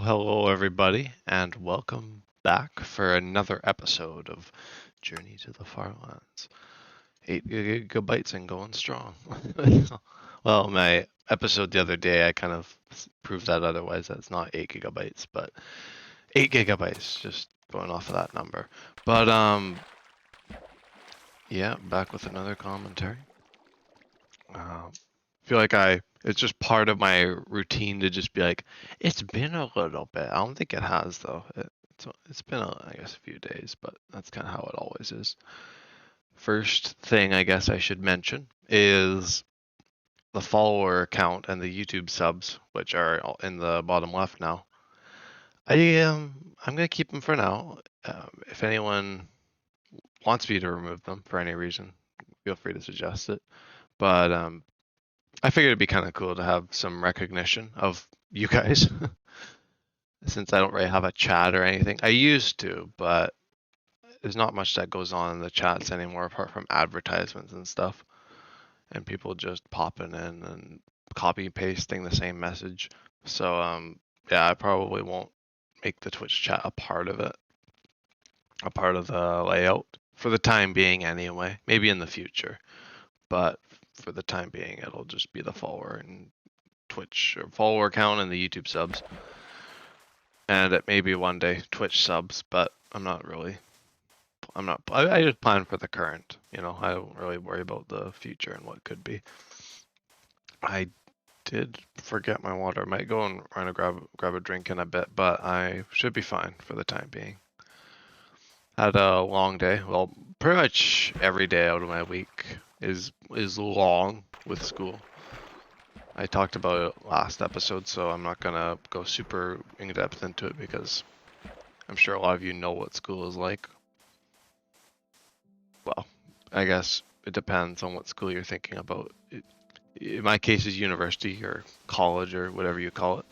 Hello, everybody, and welcome back for another episode of Journey to the Farlands. 8 gigabytes and going strong. Well, my episode the other day, I kind of proved that otherwise. That's not 8 gigabytes, but 8 gigabytes, just going off of that number. But, yeah, back with another commentary. Feel like it's just part of my routine to just be like, it's been a little bit. I don't think it has though. It's been I guess a few days, but that's kind of how it always is. First thing I guess I should mention is the follower count and the YouTube subs, which are in the bottom left now. I'm gonna keep them for now. If anyone wants me to remove them for any reason, feel free to suggest it. But I figured it'd be kind of cool to have some recognition of you guys since I don't really have a chat or anything. I used to, but there's not much that goes on in the chats anymore apart from advertisements and stuff and people just popping in and copy pasting the same message. So yeah, I probably won't make the Twitch chat a part of it, a part of the layout for the time being anyway. Maybe in the future, but for the time being, it'll just be the follower and Twitch or follower count and the YouTube subs. And it may be one day Twitch subs, but I just plan for the current, I don't really worry about the future and what could be. I did forget my water. I might go and run and grab a drink in a bit, but I should be fine for the time being. Had a long day. Well, pretty much every day out of my week is long with school. I talked about it last episode, so I'm not gonna go super in depth into it because I'm sure a lot of you know what school is like. Well, I guess it depends on what school you're thinking about. In my case, is university or college or whatever you call it.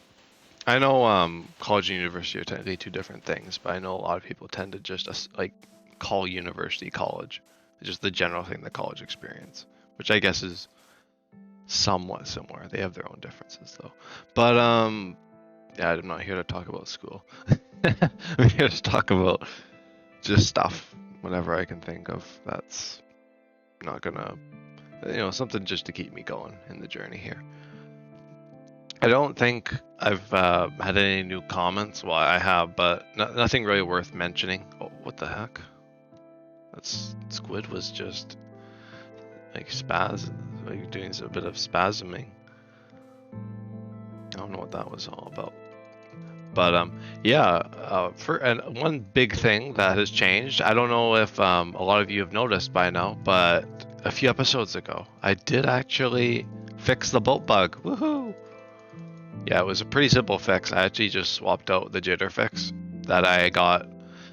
I know college and university are technically two different things, but I know a lot of people tend to just like call university college. It's just the general thing, the college experience, which I guess is somewhat similar. They have their own differences though. But yeah, I'm not here to talk about school. I'm here to talk about just stuff, whatever I can think of that's not gonna, something just to keep me going in the journey here. I don't think I've had any new comments. Well, I have, but nothing really worth mentioning. Oh, what the heck? That squid was just like like doing a bit of spasming. I don't know what that was all about. But yeah, and one big thing that has changed. I don't know if a lot of you have noticed by now, but a few episodes ago, I did actually fix the boat bug. Woohoo! Yeah, it was a pretty simple fix. I actually just swapped out the jitter fix that I got.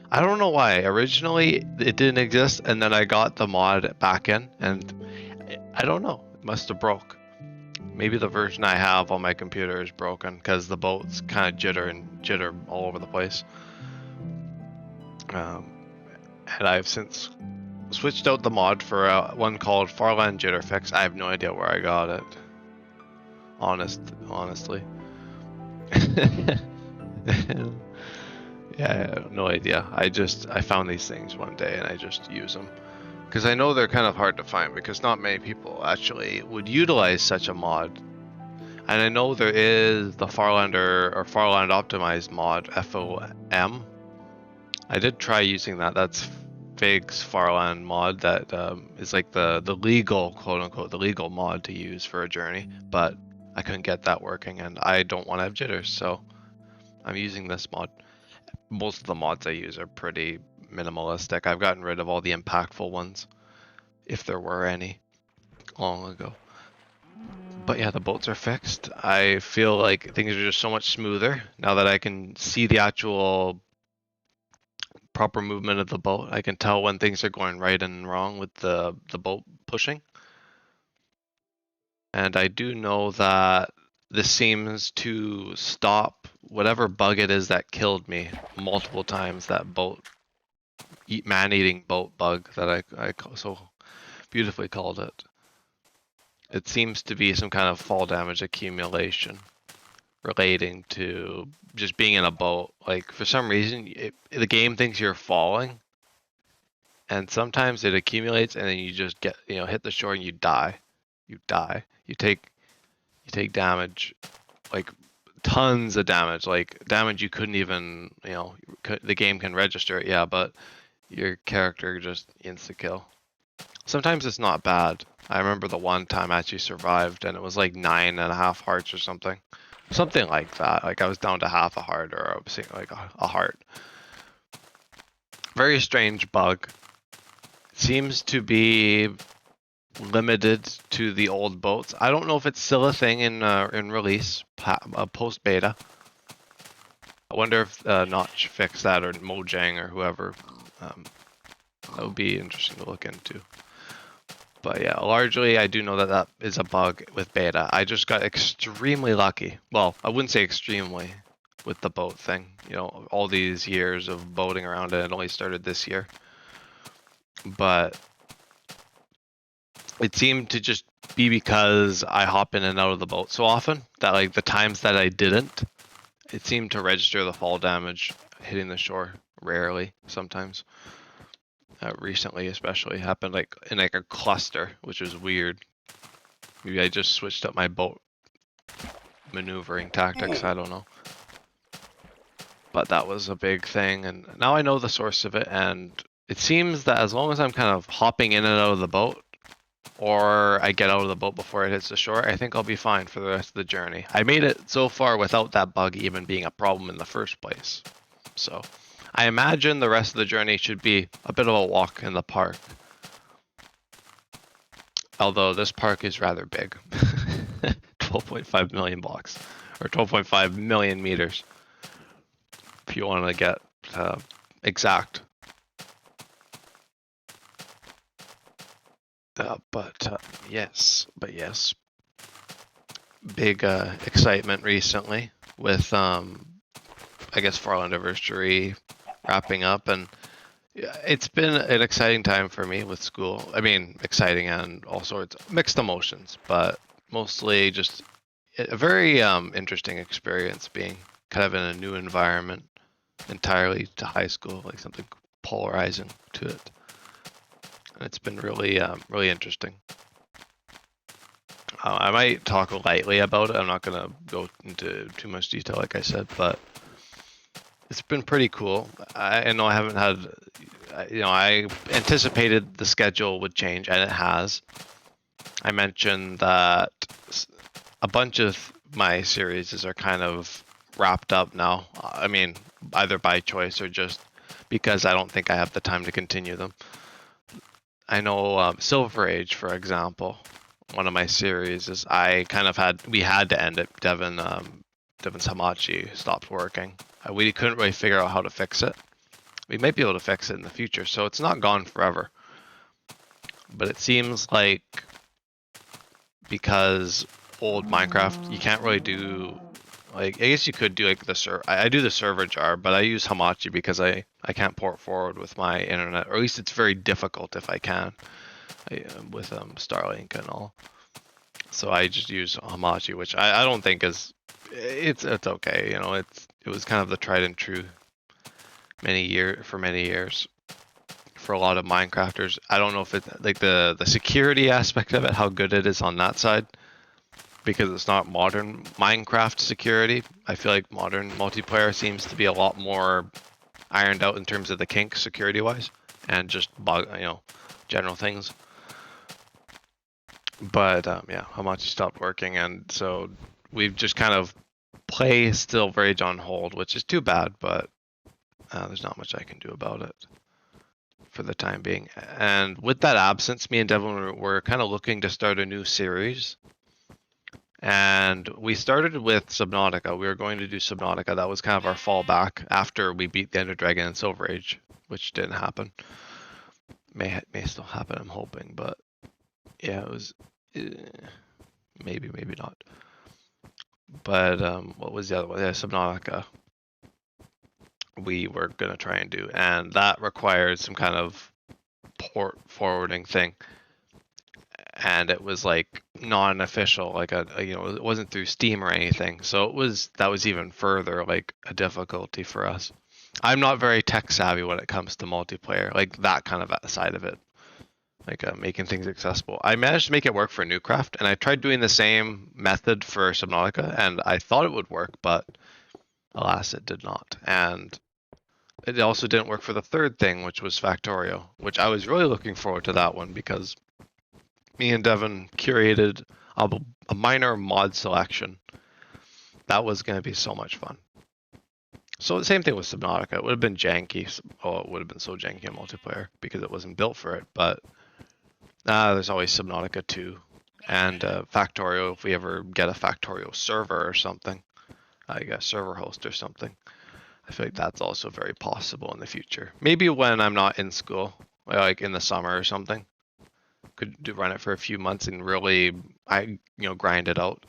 I don't know why. Originally, it didn't exist, and then I got the mod back in, and I don't know. It must have broke. Maybe the version I have on my computer is broken because the boat's kind of jitter all over the place. And I've since switched out the mod for one called Farland Jitter Fix. I have no idea where I got it. Honestly. Yeah, I have no idea. I found these things one day and I just use them. Because I know they're kind of hard to find because not many people actually would utilize such a mod. And I know there is the Farlander or Farland Optimized mod, FOM. I did try using that. That's Fig's Farland mod that is like the legal, quote unquote, the legal mod to use for a journey. But I couldn't get that working and I don't want to have jitters, so I'm using this mod. Most of the mods I use are pretty minimalistic. I've gotten rid of all the impactful ones, if there were any, long ago. But yeah, the boats are fixed. I feel like things are just so much smoother now that I can see the actual proper movement of the boat. I can tell when things are going right and wrong with the boat pushing. And I do know that this seems to stop whatever bug it is that killed me multiple times, that man-eating boat bug that I so beautifully called it. It seems to be some kind of fall damage accumulation relating to just being in a boat. Like for some reason, the game thinks you're falling, and sometimes it accumulates, and then you just get hit the shore and you die. You die. You take damage, like tons of damage, like damage you couldn't even the game can register it, yeah, but your character just insta kill. Sometimes it's not bad. I remember the one time I actually survived, and it was like 9.5 hearts or something. Something like that. Like I was down to half a heart, or I was seeing like a heart. Very strange bug. Seems to be limited to the old boats. I don't know if it's still a thing in release, post beta. I wonder if Notch fixed that, or Mojang, or whoever. That would be interesting to look into. But yeah, largely I do know that that is a bug with beta. I just got extremely lucky. Well, I wouldn't say extremely with the boat thing. All these years of boating around it only started this year. But it seemed to just be because I hop in and out of the boat so often that like the times that I didn't, it seemed to register the fall damage hitting the shore rarely sometimes. Recently especially happened like in like a cluster, which was weird. Maybe I just switched up my boat maneuvering tactics, I don't know. But that was a big thing, and now I know the source of it, and it seems that as long as I'm kind of hopping in and out of the boat, or I get out of the boat before it hits the shore, I think I'll be fine for the rest of the journey. I made it so far without that bug even being a problem in the first place. So I imagine the rest of the journey should be a bit of a walk in the park. Although this park is rather big. 12.5 million blocks, or 12.5 million meters, if you want to get exact. But yes, big excitement recently with I guess Farland anniversary wrapping up, and it's been an exciting time for me with school. I mean, exciting and all sorts mixed emotions, but mostly just a very interesting experience being kind of in a new environment entirely to high school, like something polarizing to it. And it's been really, really interesting. I might talk lightly about it. I'm not going to go into too much detail, like I said, but it's been pretty cool. I know I haven't had, I anticipated the schedule would change, and it has. I mentioned that a bunch of my series are kind of wrapped up now. I mean, either by choice or just because I don't think I have the time to continue them. I know Silver Age, for example, one of my series is we had to end it. Devin's Hamachi stopped working. We couldn't really figure out how to fix it. We might be able to fix it in the future, so it's not gone forever. But it seems like because old Minecraft, you can't really do like, I guess you could do like I do the server jar, but I use Hamachi because I can't port forward with my internet, or at least it's very difficult if I can with Starlink and all. So I just use Hamachi, which I don't think is it's okay. It was kind of the tried and true for many years for a lot of Minecrafters. I don't know if it's like the security aspect of it, how good it is on that side, because it's not modern Minecraft security. I feel like modern multiplayer seems to be a lot more ironed out in terms of the kinks security wise, and just general things. But yeah, Hamachi stopped working, and so we've just kind of play still very on hold, which is too bad, but there's not much I can do about it for the time being. And with that absence, me and Devin were kind of looking to start a new series. And we started with Subnautica. We were going to do Subnautica. That was kind of our fallback after we beat the Ender Dragon and Silver Age, which didn't happen. May still happen, I'm hoping, but yeah, it was maybe not. But what was the other one? Yeah, Subnautica. We were gonna try and do, and that required some kind of port forwarding thing. and it was like non-official, like it wasn't through Steam or anything. So that was even further like a difficulty for us. I'm not very tech savvy when it comes to multiplayer, like that kind of side of it, like making things accessible. I managed to make it work for Newcraft, and I tried doing the same method for Subnautica, and I thought it would work, but alas, it did not. And it also didn't work for the third thing, which was Factorio, which I was really looking forward to that one because me and Devin curated a minor mod selection. That was going to be so much fun. So the same thing with Subnautica. It would have been janky. Oh, it would have been so janky in multiplayer because it wasn't built for it. But there's always Subnautica 2 and Factorio if we ever get a Factorio server or something, like a server host or something. I feel like that's also very possible in the future. Maybe when I'm not in school, like in the summer or something. Could run it for a few months and really, grind it out.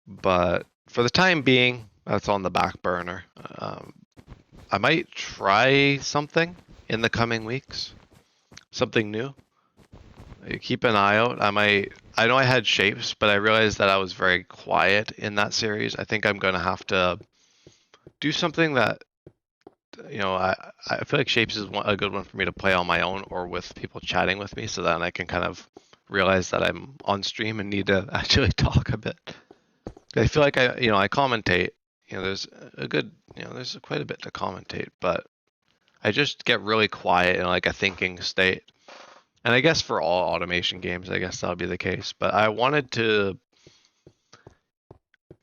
But for the time being, that's on the back burner. I might try something in the coming weeks, something new. Keep an eye out. I know I had Shapes, but I realized that I was very quiet in that series. I think I'm gonna have to do something that, I feel like Shapes is a good one for me to play on my own or with people chatting with me, so then I can kind of realize that I'm on stream and need to actually talk a bit. I feel like I commentate. There's there's quite a bit to commentate, but I just get really quiet in like a thinking state. And I guess for all automation games, I guess that'll be the case. But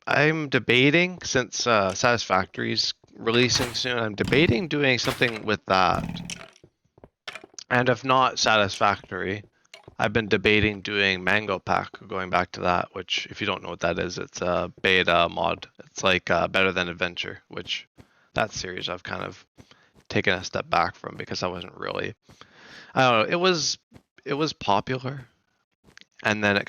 I'm debating, since Satisfactory's releasing soon, I'm debating doing something with that. And if not Satisfactory, I've been debating doing Mango Pack, going back to that, which, if you don't know what that is, it's a beta mod. It's like Better Than Adventure, which that series I've kind of taken a step back from because I wasn't really, I don't know, it was popular, and then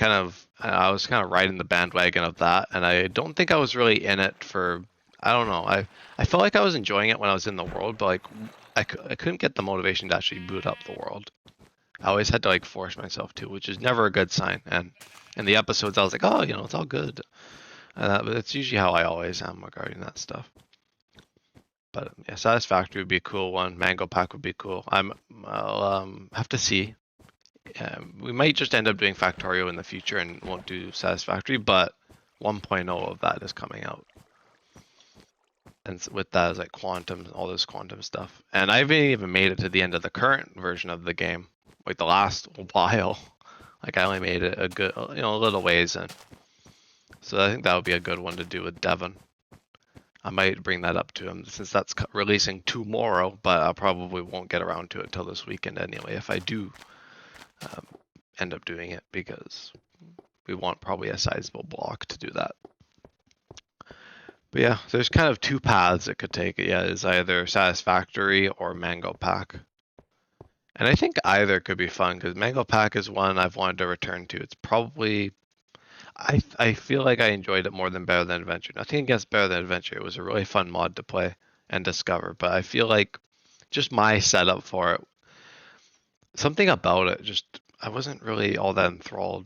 I was kind of riding the bandwagon of that, and I don't think I was really in it for, I don't know, I felt like I was enjoying it when I was in the world, but like I couldn't get the motivation to actually boot up the world. I always had to like force myself to, which is never a good sign. And in the episodes, I was like, oh, it's all good. And that's usually how I always am regarding that stuff. But yeah, Satisfactory would be a cool one. Mango Pack would be cool. I'll have to see. We might just end up doing Factorio in the future and won't do Satisfactory, but 1.0 of that is coming out. And with that is like quantum, all this quantum stuff. And I haven't even made it to the end of the current version of the game. Like the last while, like I only made it a little ways in. So I think that would be a good one to do with Devon. I might bring that up to him since that's releasing tomorrow, but I probably won't get around to it until this weekend anyway, if I do end up doing it, because we want probably a sizable block to do that. But yeah, there's kind of two paths it could take. Yeah, it's either Satisfactory or Mango Pack. And I think either could be fun because Mango Pack is one I've wanted to return to. It's probably, I feel like I enjoyed it more than Better Than Adventure. Nothing against Better Than Adventure. It was a really fun mod to play and discover. But I feel like just my setup for it, something about it, just I wasn't really all that enthralled.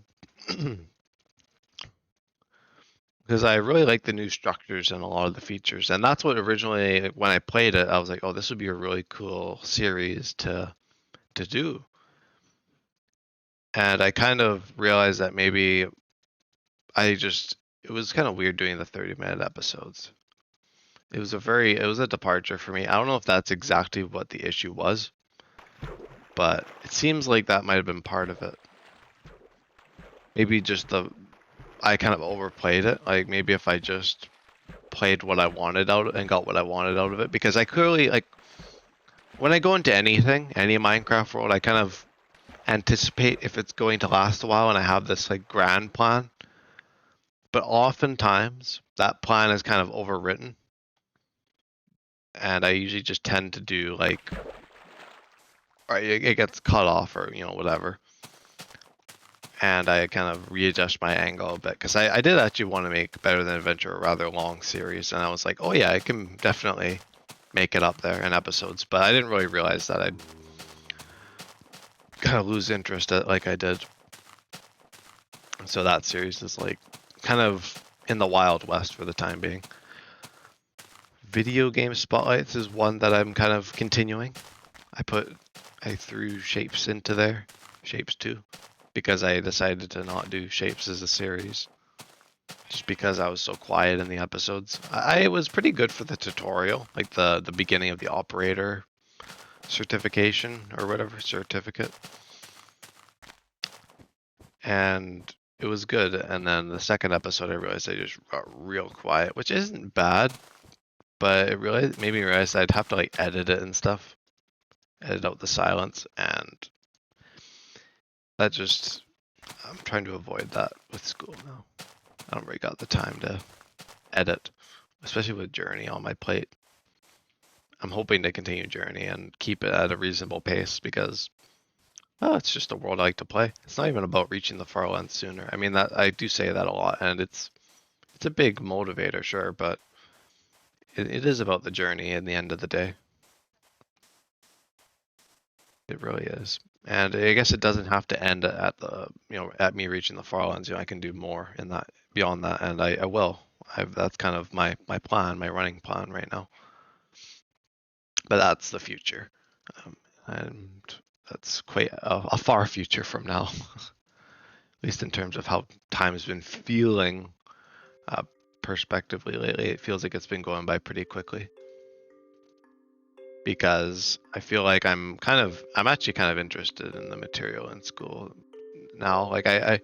Because I really like the new structures and a lot of the features. And that's what originally, when I played it, I was like, oh, this would be a really cool series to do. And I kind of realized that maybe it was kind of weird doing the 30-minute episodes. It was a departure for me. I don't know if that's exactly what the issue was, but it seems like that might have been part of it. Maybe just I kind of overplayed it. Like maybe if I just played what I wanted out and got what I wanted out of it, because I clearly, like, when I go into anything, any Minecraft world, I kind of anticipate if it's going to last a while and I have this like grand plan. But oftentimes that plan is kind of overwritten. And I usually just tend to do like, or it gets cut off or, whatever. And I kind of readjust my angle a bit because I did actually want to make Better Than Adventure a rather long series. And I was like, oh yeah, I can definitely make it up there in episodes. But I didn't really realize that I'd kind of lose interest like I did. So that series is like kind of in the Wild West for the time being. Video game spotlights is one that I'm kind of continuing. I threw Shapes into there, Shapes 2, because I decided to not do Shapes as a series, just because I was so quiet in the episodes. I was pretty good for the tutorial, like the beginning of the operator certification or whatever certificate, and it was good. And then the second episode, I realized I just got real quiet, which isn't bad, but it really made me realize I'd have to like edit it and stuff, edit out the silence, and that just, I'm trying to avoid that with school now. I don't really got the time to edit, especially with Journey on my plate. I'm hoping to continue Journey and keep it at a reasonable pace because, well, it's just a world I like to play. It's not even about reaching the Farlands sooner. I mean, that I do say that a lot, and it's a big motivator, sure, but it is about the journey in the end of the day. It really is. And I guess it doesn't have to end at the, at me reaching the Farlands. I can do more in that, beyond that, and I will. That's kind of my plan, my running plan right now. But that's the future, and that's quite a far future from now, at least in terms of how time's been feeling. Perspectively lately, it feels like it's been going by pretty quickly. Because I feel like I'm actually kind of interested in the material in school now. Like I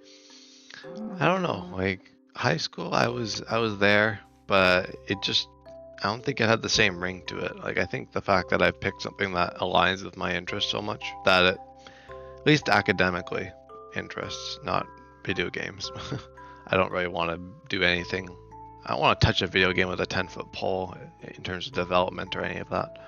don't know. Like high school, I was there, but I don't think it had the same ring to it. Like I think the fact that I've picked something that aligns with my interests so much that it, at least academically, interests, not video games. I don't really want to do anything. I don't want to touch a video game with a 10-foot pole in terms of development or any of that.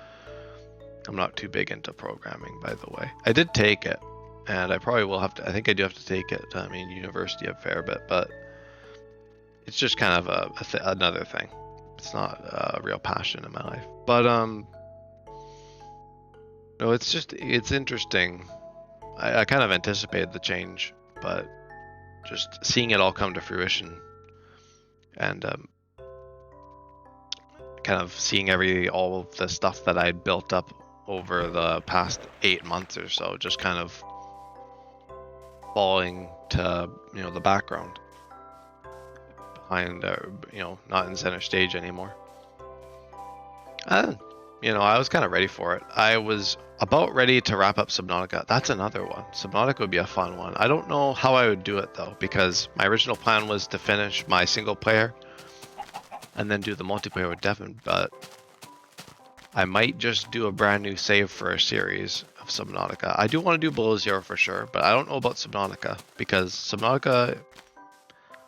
I'm not too big into programming, by the way. I did take it, and I probably will have to. I think I do have to take it. I mean, university a fair bit, but it's just kind of another thing. It's not a real passion in my life. But no, it's interesting. I kind of anticipated the change, but just seeing it all come to fruition, and kind of seeing all of the stuff that I'd built up over the past 8 months or so, just kind of falling to the background, behind not in center stage anymore. And I was kind of ready for it. I was about ready to wrap up Subnautica. That's another one. Subnautica would be a fun one. I don't know how I would do it though, because my original plan was to finish my single player and then do the multiplayer with Devin, but I might just do a brand new save for a series of Subnautica. I do want to do Below Zero for sure, but I don't know about Subnautica, because Subnautica,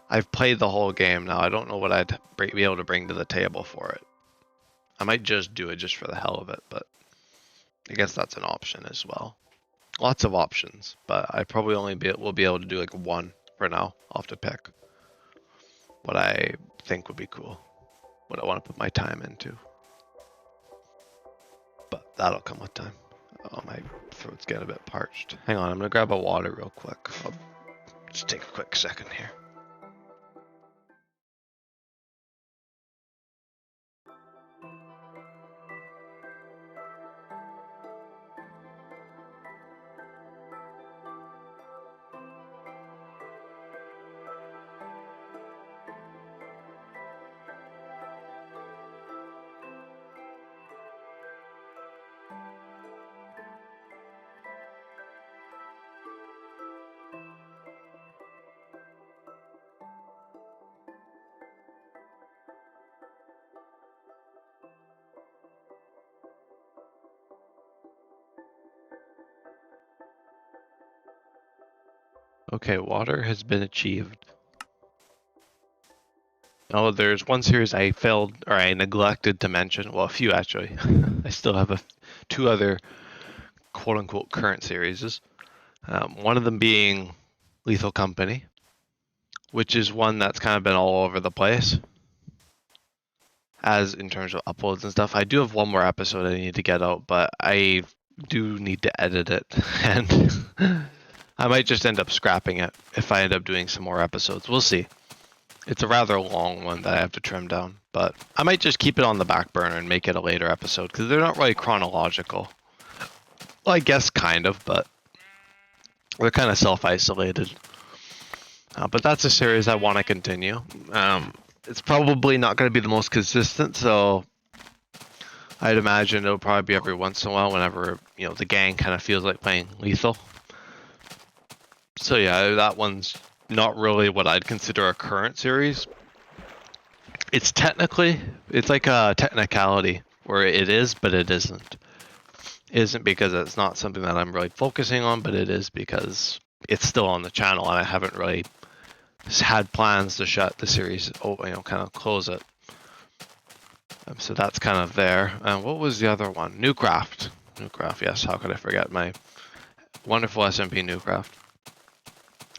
I've played the whole game now. I don't know what I'd be able to bring to the table for it. I might just do it just for the hell of it, but I guess that's an option as well. Lots of options, but I probably will be able to do like one for now. I'll have to pick what I think would be cool, what I want to put my time into. But that'll come with time. Oh, my throat's getting a bit parched. Hang on, I'm gonna grab a water real quick. I'll just take a quick second here. Okay, water has been achieved. Oh, there's one series I failed, or I neglected to mention. Well, a few actually. I still have two other quote-unquote current series. One of them being Lethal Company, which is one that's kind of been all over the place, as in terms of uploads and stuff. I do have one more episode I need to get out, but I do need to edit it, and I might just end up scrapping it if I end up doing some more episodes. We'll see. It's a rather long one that I have to trim down, but I might just keep it on the back burner and make it a later episode because they're not really chronological. Well, I guess kind of, but they're kind of self-isolated. But that's a series I want to continue. It's probably not going to be the most consistent, so I'd imagine it'll probably be every once in a while whenever, the gang kind of feels like playing Lethal. So yeah, that one's not really what I'd consider a current series. It's like a technicality where it is, but it isn't. It isn't because it's not something that I'm really focusing on, but it is because it's still on the channel and I haven't really had plans to shut the series, kind of close it. So that's kind of there. What was the other one? Newcraft. Newcraft, yes. How could I forget my wonderful SMP Newcraft?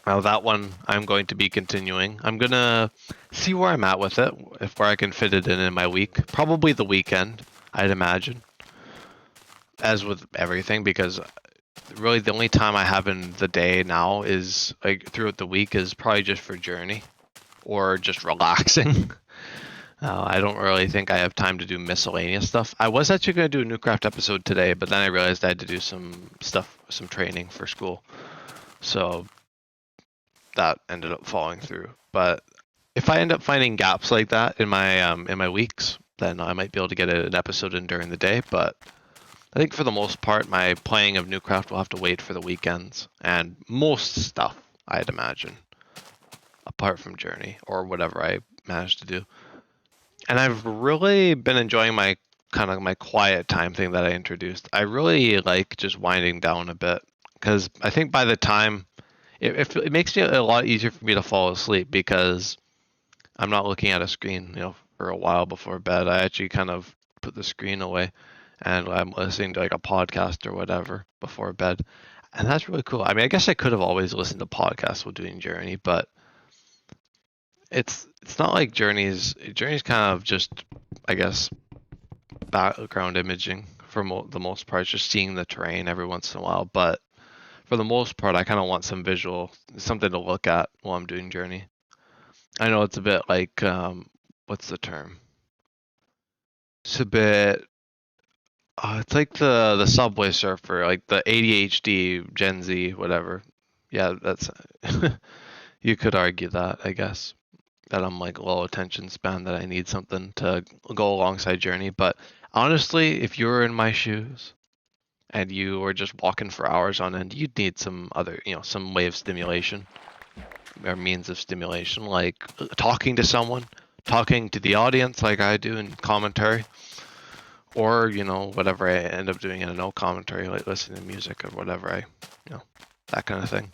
Now that one I'm going to be continuing. I'm going to see where I'm at with it, where I can fit it in my week. Probably the weekend, I'd imagine. As with everything, because really the only time I have in the day now is, like, throughout the week is probably just for Journey or just relaxing. I don't really think I have time to do miscellaneous stuff. I was actually going to do a Newcraft episode today, but then I realized I had to do some training for school. So that ended up falling through. But if I end up finding gaps like that in my weeks, then I might be able to get an episode in during the day. But I think for the most part, my playing of Newcraft will have to wait for the weekends and most stuff, I'd imagine, apart from Journey or whatever I manage to do. And I've really been enjoying my quiet time thing that I introduced. I really like just winding down a bit because I think by the time it makes it a lot easier for me to fall asleep because I'm not looking at a screen, for a while before bed. I actually kind of put the screen away and I'm listening to like a podcast or whatever before bed. And that's really cool. I mean, I guess I could have always listened to podcasts while doing Journey, but it's not like Journey's kind of just, I guess, background imaging for the most part. It's just seeing the terrain every once in a while, but for the most part, I kind of want some visual, something to look at while I'm doing Journey. I know it's a bit like, what's the term? It's a bit, it's like the Subway Surfer, like the ADHD Gen Z, whatever. Yeah, that's, you could argue that, I guess. That I'm like low attention span, that I need something to go alongside Journey. But honestly, if you were in my shoes and you were just walking for hours on end, you'd need some other, some way of stimulation or means of stimulation, like talking to someone, talking to the audience like I do in commentary, or, whatever I end up doing in a no commentary, like listening to music or whatever that kind of thing.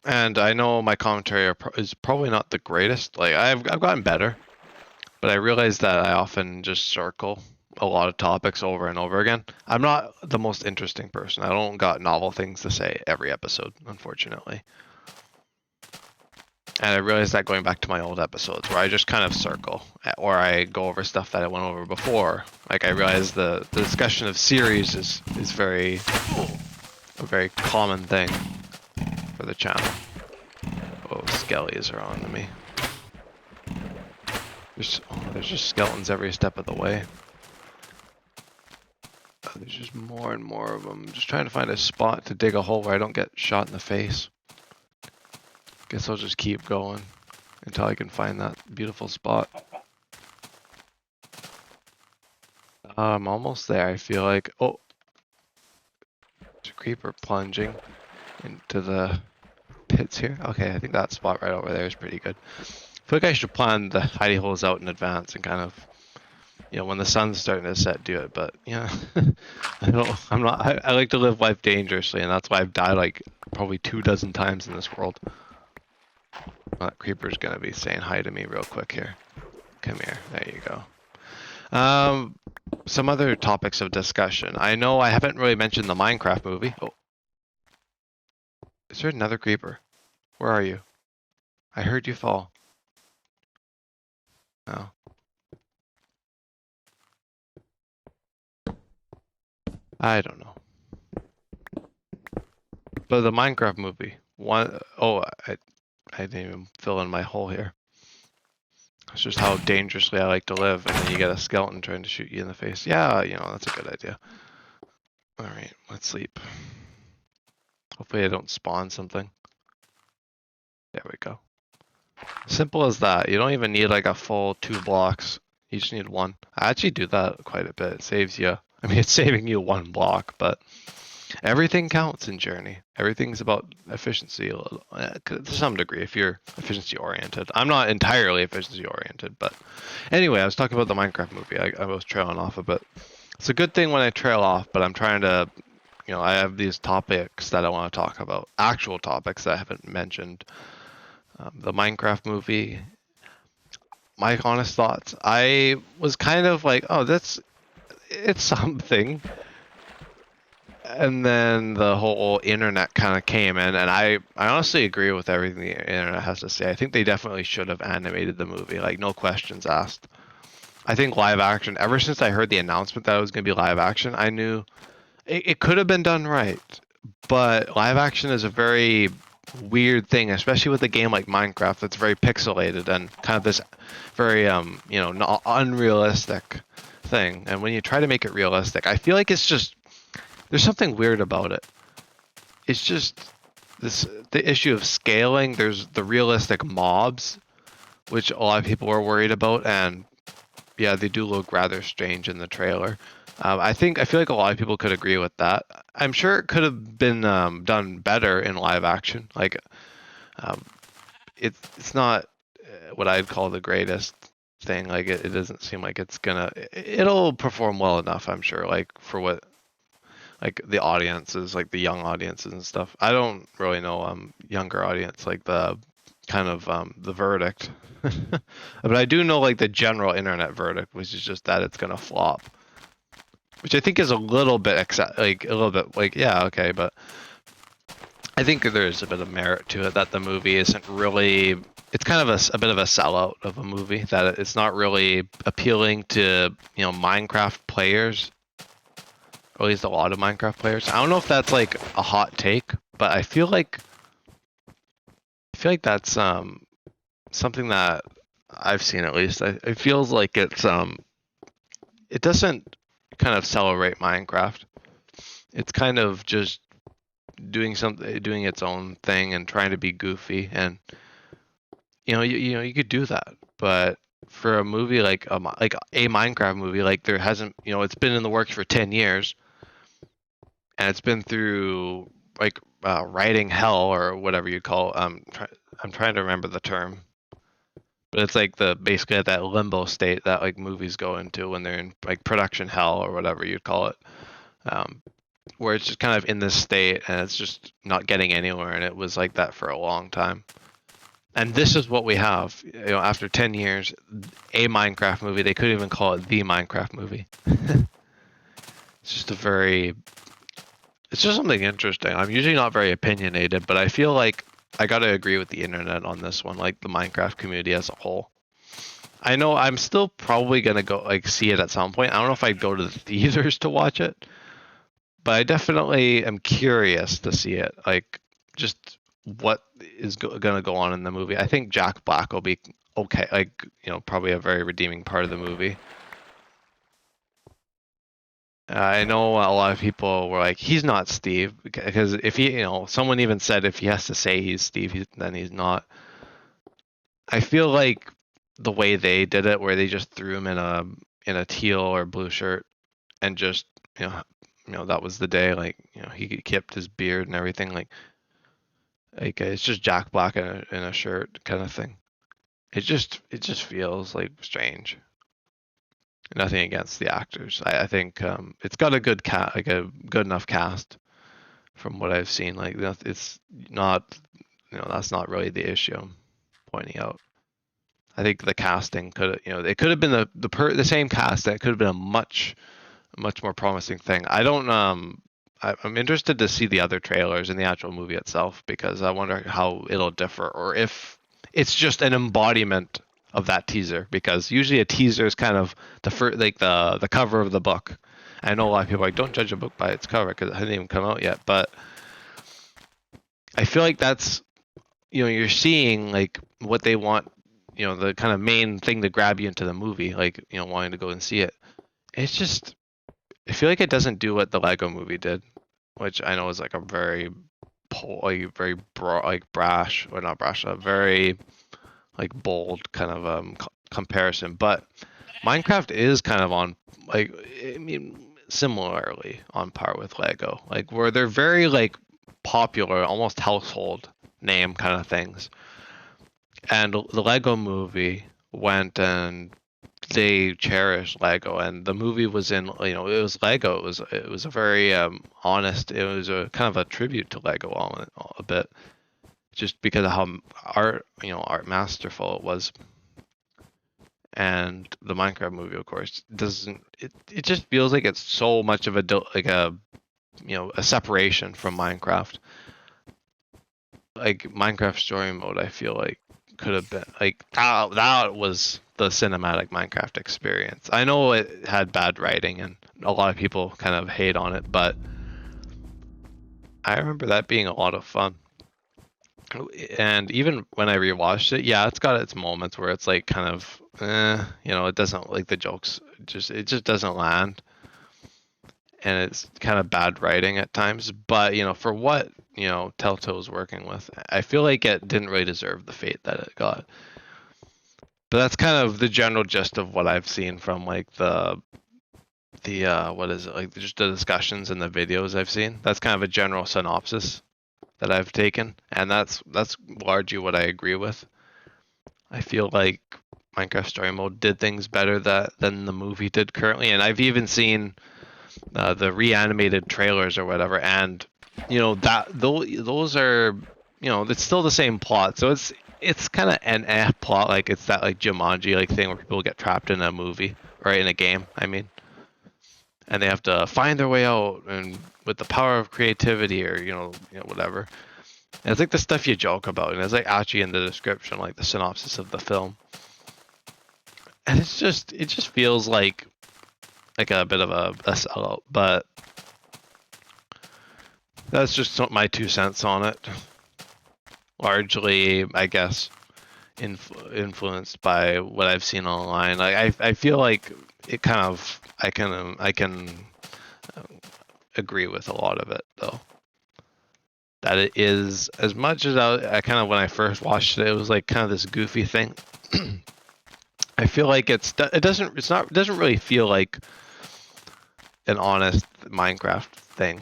And I know my commentary is probably not the greatest. Like I've gotten better, but I realize that I often just circle a lot of topics over and over again. I'm not the most interesting person. I don't got novel things to say every episode, unfortunately. And I realized that going back to my old episodes where I just kind of circle or I go over stuff that I went over before. Like I realized the discussion of series is a very common thing for the channel. Oh, skellies are on to me. There's just skeletons every step of the way. Oh, there's just more and more of them. I'm just trying to find a spot to dig a hole where I don't get shot in the face. Guess I'll just keep going until I can find that beautiful spot. I'm almost there, I feel like. Oh! There's a creeper plunging into the pits here. Okay, I think that spot right over there is pretty good. I feel like I should plan the hidey holes out in advance and kind of, when the sun's starting to set, do it. But yeah, I like to live life dangerously, and that's why I've died like probably 24 times in this world. That creeper's gonna be saying hi to me real quick here. Come here. There you go. Some other topics of discussion. I know I haven't really mentioned the Minecraft movie. Oh. Is there another creeper? Where are you? I heard you fall. Oh. I don't know. But the Minecraft movie, I didn't even fill in my hole here. It's just how dangerously I like to live, and then you get a skeleton trying to shoot you in the face. Yeah, that's a good idea. All right, let's sleep. Hopefully I don't spawn something. There we go. Simple as that. You don't even need like a full 2 blocks. You just need 1. I actually do that quite a bit. It saves you. I mean, it's saving you 1 block, but everything counts in Journey. Everything's about efficiency to some degree if you're efficiency oriented. I'm not entirely efficiency oriented, but anyway, I was talking about the Minecraft movie. I was trailing off a bit. It's a good thing when I trail off, but I'm trying to, I have these topics that I want to talk about, actual topics that I haven't mentioned. The Minecraft movie, my honest thoughts. I was kind of like, oh, it's something. And then the whole internet kind of came in, and I honestly agree with everything the internet has to say. I think they definitely should have animated the movie, like no questions asked. I think live action, ever since I heard the announcement that it was going to be live action, I knew it could have been done right. But live action is a very weird thing, especially with a game like Minecraft that's very pixelated and kind of this very, not unrealistic thing. And when you try to make it realistic, I feel like it's just there's something weird about it. It's just the issue of scaling. There's the realistic mobs, which a lot of people were worried about, and yeah, they do look rather strange in the trailer. I feel like a lot of people could agree with that. I'm sure it could have been done better in live action. Like, it's not what I'd call the greatest thing. Like, it doesn't seem like it'll perform well enough, I'm sure. Like for what like the audiences, like the young audiences and stuff. I don't really know younger audience, like the kind of the verdict. But I do know like the general internet verdict, which is just that it's gonna flop. Which I think is a little bit yeah, okay, but I think there's a bit of merit to it that the movie isn't really it's kind of a bit of a sellout of a movie, that it's not really appealing to, Minecraft players. Or at least a lot of Minecraft players. I don't know if that's like a hot take, but I feel like that's something that I've seen at least. It feels like it doesn't kind of celebrate Minecraft. It's kind of just doing its own thing and trying to be goofy, and you could do that, but for a movie like a Minecraft movie, like there hasn't, it's been in the works for 10 years. And it's been through like writing hell or whatever you call. I'm trying to remember the term, but it's like basically at that limbo state that like movies go into when they're in like production hell or whatever you'd call it, where it's just kind of in this state and it's just not getting anywhere. And it was like that for a long time. And this is what we have, after 10 years, a Minecraft movie. They couldn't even call it the Minecraft movie. It's just it's just something interesting. I'm usually not very opinionated, but I feel like I gotta agree with the internet on this one, like the Minecraft community as a whole. I know I'm still probably gonna go like see it at some point. I don't know if I'd go to the theaters to watch it, but I definitely am curious to see it. Like just what is gonna go on in the movie. I think Jack Black will be okay. Like probably a very redeeming part of the movie. I know a lot of people were like, he's not Steve, because if someone even said if he has to say he's Steve, then he's not. I feel like the way they did it, where they just threw him in a teal or blue shirt, and just that was the day. Like he kept his beard and everything. Like it's just Jack Black in a shirt kind of thing. It just feels like strange. Nothing against the actors. I think it's got a good a good enough cast from what I've seen. Like it's not, that's not really the issue I'm pointing out. I think the casting it could have been the same cast. That could have been a much more promising thing. I don't I'm interested to see the other trailers and the actual movie itself, because I wonder how it'll differ, or if it's just an embodiment of that teaser, because usually a teaser is kind of the cover of the book. I know a lot of people are like, don't judge a book by its cover, because it hasn't even come out yet, but I feel like that's, you're seeing like what they want, the kind of main thing to grab you into the movie, like, wanting to go and see it. It's just, I feel like it doesn't do what the Lego movie did, which I know is like a very, like very broad, like brash, or not brash, a very like bold kind of comparison. But Minecraft is kind of on, like, I mean, similarly on par with Lego, like where they're very like popular, almost household name kind of things. And the Lego movie went and they cherished Lego, and the movie was in, it was Lego. It was a very honest. It was a kind of a tribute to Lego a bit, just because of how art masterful it was. And the Minecraft movie, of course, doesn't. It just feels like it's so much of like a separation from Minecraft. Like Minecraft story mode, I feel like could have been like that was the cinematic Minecraft experience. I know it had bad writing and a lot of people kind of hate on it, but I remember that being a lot of fun. And even when I rewatched it, yeah, it's got its moments where it's like kind of, it doesn't, like, the jokes it just doesn't land, and it's kind of bad writing at times. But for what Telltale's working with, I feel like it didn't really deserve the fate that it got. But that's kind of the general gist of what I've seen from like the what is it, like, just the discussions and the videos I've seen. That's kind of a general synopsis that I've taken, and that's largely what I agree with. I feel like Minecraft Story Mode did things better than the movie did currently, and I've even seen the reanimated trailers or whatever, and that those are, it's still the same plot, so it's kind of an plot, like it's that like Jumanji like thing where people get trapped in a movie, or in a game, I mean, and they have to find their way out and with the power of creativity, or whatever. And it's like the stuff you joke about, and it's like actually in the description, like the synopsis of the film, and it just feels like a bit of a sellout, but that's just my 2 cents on it. Largely, I guess, influenced by what I've seen online. Like I feel like it kind of I can agree with a lot of it, though. That it is, as much as I kind of, when I first watched it, it was like kind of this goofy thing. I feel like it doesn't really feel like an honest Minecraft thing.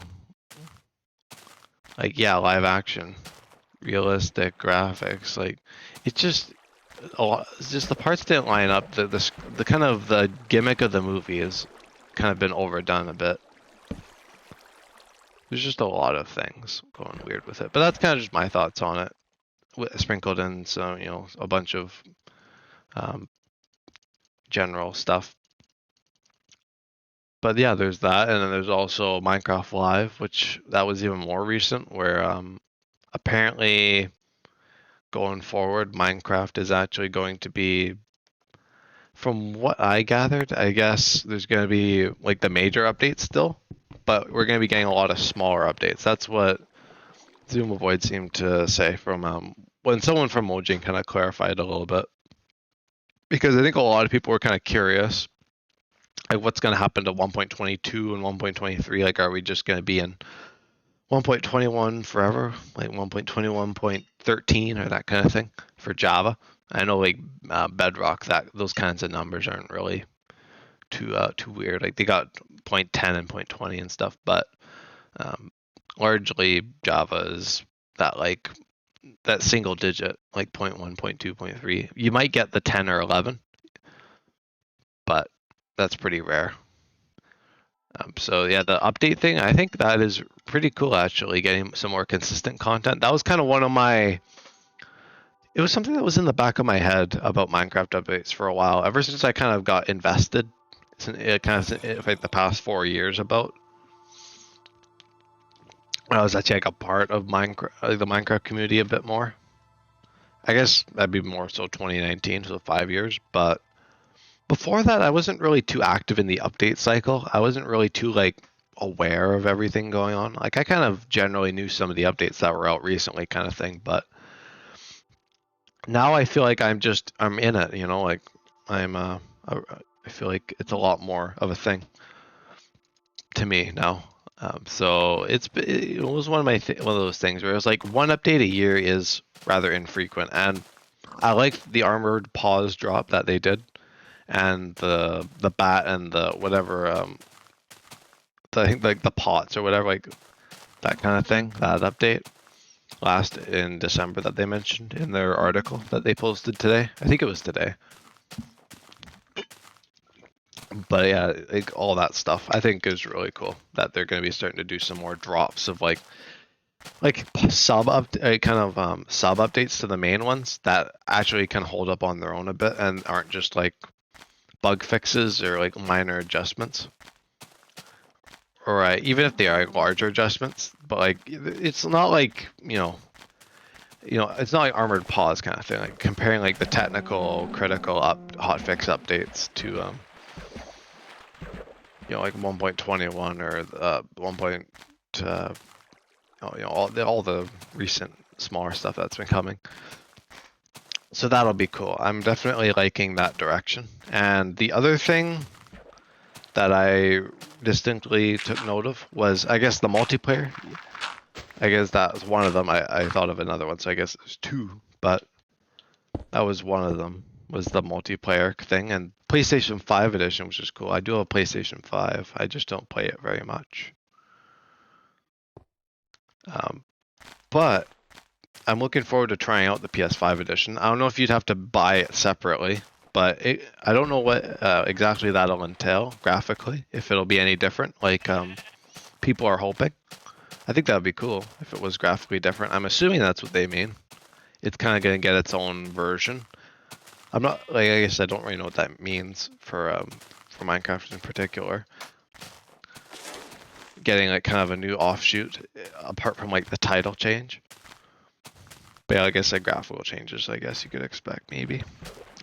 Like, yeah, live action, realistic graphics, like it just it's just the parts didn't line up. The kind of the gimmick of the movie has kind of been overdone a bit. There's just a lot of things going weird with it, but that's kind of just my thoughts on it, sprinkled in some, a bunch of um, general stuff. But yeah, there's that, and then there's also Minecraft Live, which that was even more recent, where apparently going forward, Minecraft is actually going to be, from what I gathered, I guess there's going to be like the major updates still, but we're going to be getting a lot of smaller updates. That's what Zoom Avoid seemed to say from when someone from Mojang kind of clarified a little bit, because I think a lot of people were kind of curious, like what's going to happen to 1.22 and 1.23. Like, are we just going to be in 1.21 forever, like 1.21.13 or that kind of thing for Java? I know, like Bedrock, that those kinds of numbers aren't really too weird. Like they got 0.10 and 0.20 and stuff, but um, largely Java is that, like, that single digit, like 0.1, 0.2, 0.3. You might get the 10 or 11, but that's pretty rare. So yeah, the update thing, I think that is pretty cool, actually, getting some more consistent content. That was kind of one of my, it was something that was in the back of my head about Minecraft updates for a while, ever since I kind of got invested, like the past 4 years about. I was actually like a part of Minecraft, like the Minecraft community a bit more. I guess that'd be more so 2019, so 5 years. But before that, I wasn't really too active in the update cycle. I wasn't really too like aware of everything going on. Like I kind of generally knew some of the updates that were out recently, kind of thing, but now I feel like I'm in it. Like I'm I feel like it's a lot more of a thing to me now. So it was one of one of those things where it was like one update a year is rather infrequent, and I like the armored paws drop that they did, and the bat and the whatever I think like the pots or whatever, like that kind of thing. That update last in December that they mentioned in their article that they posted today. I think it was today. But yeah, like all that stuff I think is really cool that they're going to be starting to do some more drops of like sub updates to the main ones that actually can hold up on their own a bit and aren't just like bug fixes or like minor adjustments. Or even if they are larger adjustments, but like it's not like it's not like armored paws kind of thing. Like comparing like the technical critical hotfix updates to like 1.21 or 1. All the recent smaller stuff that's been coming. So that'll be cool. I'm definitely liking that direction. And the other thing that I distinctly took note of was, I guess, the multiplayer. I guess that was one of them. I thought of another one, so I guess there's two, but that was one of them, was the multiplayer thing. And PlayStation 5 edition, which is cool. I do have a PlayStation 5. I just don't play it very much. But I'm looking forward to trying out the PS5 edition. I don't know if you'd have to buy it separately, but I don't know what exactly that'll entail graphically, if it'll be any different, like people are hoping. I think that would be cool if it was graphically different. I'm assuming that's what they mean. It's kind of going to get its own version. I'm not, like I guess I don't really know what that means for Minecraft in particular. Getting like kind of a new offshoot apart from like the title change. But yeah, I guess like graphical changes, I guess you could expect maybe.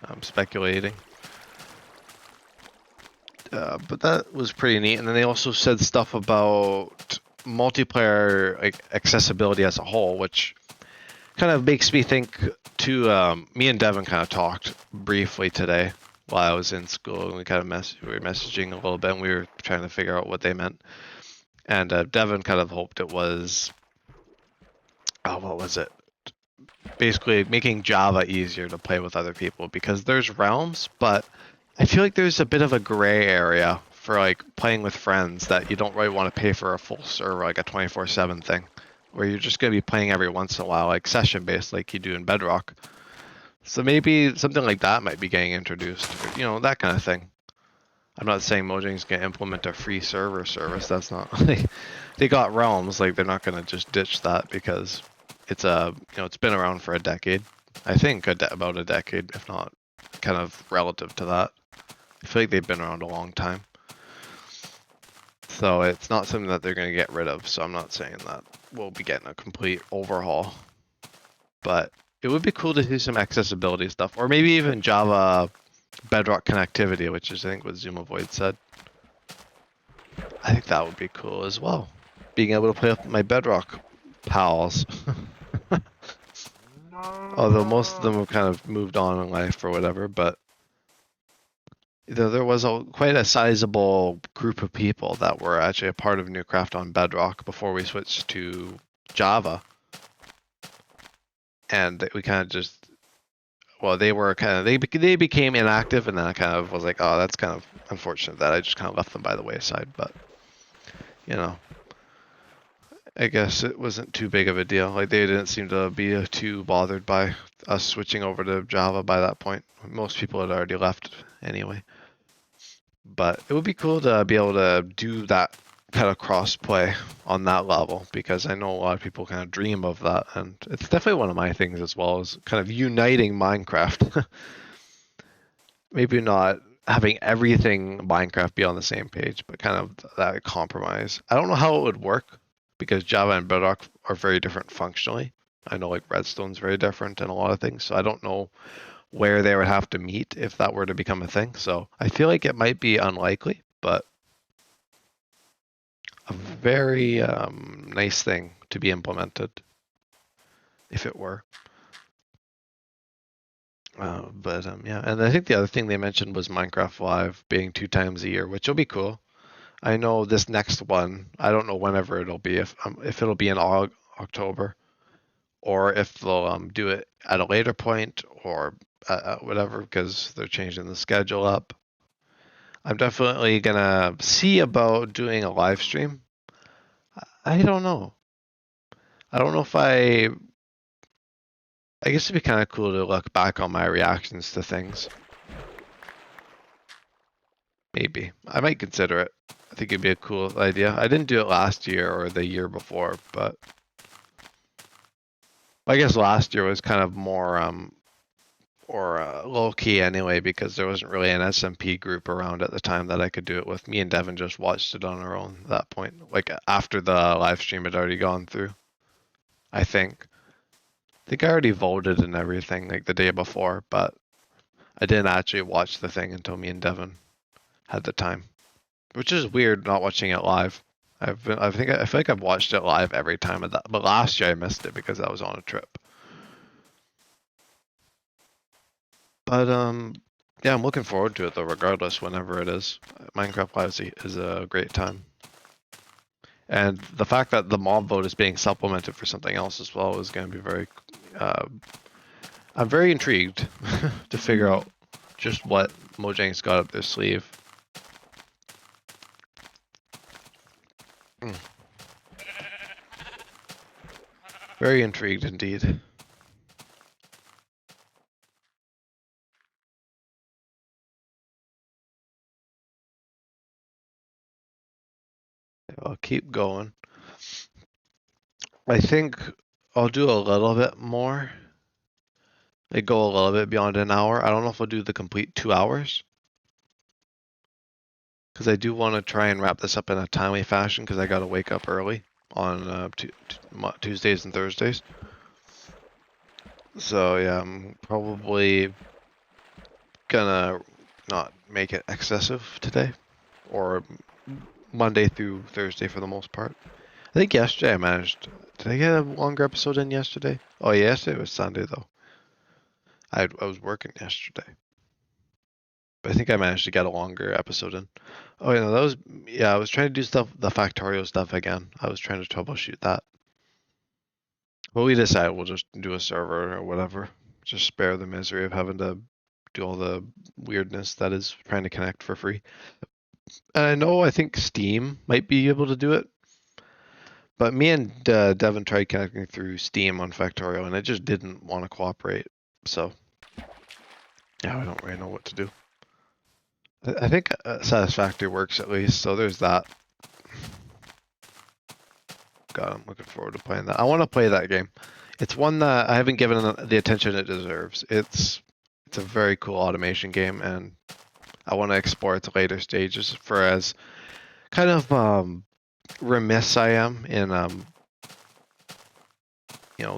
I'm speculating. But that was pretty neat. And then they also said stuff about multiplayer like accessibility as a whole, which kind of makes me think to me and Devin kind of talked briefly today while I was in school, and we kind of we were messaging a little bit, and we were trying to figure out what they meant. And Devin kind of hoped it was, what was it? Basically making Java easier to play with other people, because there's realms, but I feel like there's a bit of a gray area for like playing with friends that you don't really want to pay for a full server, like a 24/7 thing, where you're just going to be playing every once in a while, like session based, like you do in Bedrock. So maybe something like that might be getting introduced, that kind of thing. I'm not saying Mojang's going to implement a free server service. That's not, they got realms, like they're not going to just ditch that because it's it's been around for a decade. I think about a decade, if not kind of relative to that. I feel like they've been around a long time. So it's not something that they're going to get rid of. So I'm not saying that we'll be getting a complete overhaul. But it would be cool to do some accessibility stuff. Or maybe even Java Bedrock connectivity, which is I think what Zoomovoid said. I think that would be cool as well. Being able to play with my Bedrock pals. Although most of them have kind of moved on in life or whatever, but there was quite a sizable group of people that were actually a part of Newcraft on Bedrock before we switched to Java. And we kind of just, they were kind of, they became inactive, and then I kind of was like, oh, that's kind of unfortunate that I just kind of left them by the wayside. But, I guess it wasn't too big of a deal. Like they didn't seem to be too bothered by us switching over to Java by that point. Most people had already left anyway. But it would be cool to be able to do that kind of cross-play on that level, because I know a lot of people kind of dream of that, and it's definitely one of my things as well, is kind of uniting Minecraft. Maybe not having everything Minecraft be on the same page, but kind of that compromise. I don't know how it would work, because Java and Bedrock are very different functionally. I know like Redstone's very different and a lot of things, so I don't know where they would have to meet if that were to become a thing. So I feel like it might be unlikely, but a very nice thing to be implemented if it were. But yeah, and I think the other thing they mentioned was Minecraft Live being 2 times a year, which will be cool. I know this next one, I don't know whenever it'll be, if it'll be in October, or if they'll do it at a later point, or whatever, because they're changing the schedule up. I'm definitely gonna see about doing a live stream. I don't know. I don't know if I guess it'd be kind of cool to look back on my reactions to things. Maybe. I might consider it. I think it'd be a cool idea. I didn't do it last year or the year before, but I guess last year was kind of more or low key anyway, because there wasn't really an SMP group around at the time that I could do it with. Me and Devin just watched it on our own at that point, like after the live stream had already gone through. I think. I think I already voted and everything like the day before, but I didn't actually watch the thing until me and Devin had the time, which is weird not watching it live. I feel like I've watched it live every time of that, but last year I missed it because I was on a trip. But yeah, I'm looking forward to it though, regardless, whenever it is. Minecraft Live is a great time, and the fact that the mob vote is being supplemented for something else as well is going to be very. I'm very intrigued to figure out just what Mojang's got up their sleeve. Very intrigued indeed. I'll keep going. I think I'll do a little bit more. They go a little bit beyond an hour. I don't know if I'll do the complete 2 hours, because I do want to try and wrap this up in a timely fashion, because I got to wake up early on Tuesdays and Thursdays. So yeah, I'm probably gonna not make it excessive today, or Monday through Thursday for the most part. I think yesterday I managed. Did I get a longer episode in yesterday? Oh, yeah, yesterday was Sunday though. I was working yesterday, but I think I managed to get a longer episode in. Oh yeah, no, that was yeah. I was trying to do the Factorio stuff again. I was trying to troubleshoot that. But we decided we'll just do a server or whatever. Just spare the misery of having to do all the weirdness that is trying to connect for free. And I think Steam might be able to do it. But me and Devin tried connecting through Steam on Factorio, and it just didn't want to cooperate. So, yeah, I don't really know what to do. I think Satisfactory works at least, so there's that. God, I'm looking forward to playing that. I want to play that game. It's one that I haven't given the attention it deserves. It's a very cool automation game, and I want to explore its later stages for as kind of remiss I am in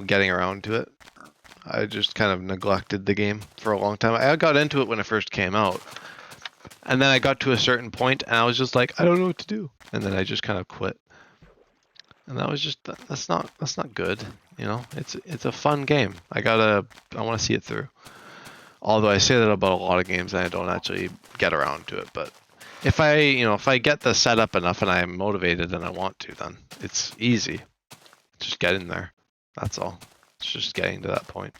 getting around to it. I just kind of neglected the game for a long time. I got into it when it first came out, and then I got to a certain point, and I was just like, I don't know what to do, and then I just kind of quit. And that was just that's not good. It's a fun game. I want to see it through. Although I say that about a lot of games, and I don't actually get around to it. But if I get the setup enough and I'm motivated and I want to, then it's easy. Just get in there. That's all. It's just getting to that point.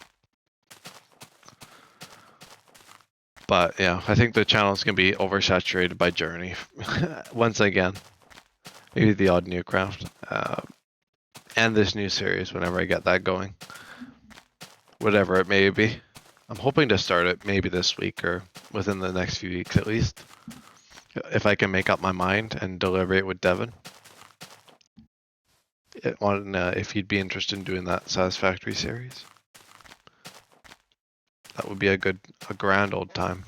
But yeah, I think the channel is gonna be oversaturated by Journey once again. Maybe the odd new craft, and this new series whenever I get that going. Whatever it may be. I'm hoping to start it maybe this week or within the next few weeks at least. If I can make up my mind and deliberate with Devin. If he'd be interested in doing that Satisfactory series. That would be a grand old time.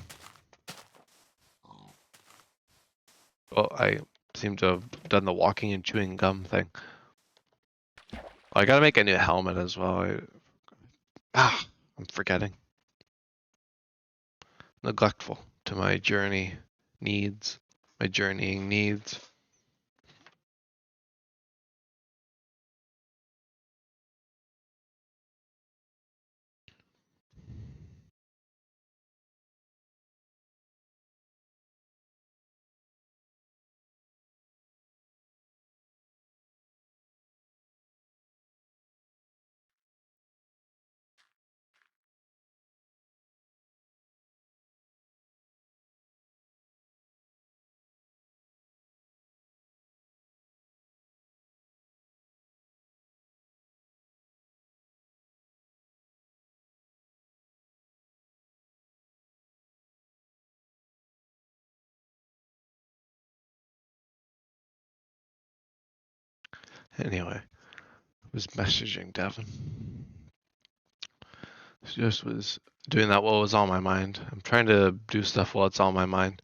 Well, I seem to have done the walking and chewing gum thing. I gotta make a new helmet as well. I'm forgetting. Neglectful to my journeying needs. Anyway, I was messaging Devin. Just was doing that while it was on my mind. I'm trying to do stuff while it's on my mind.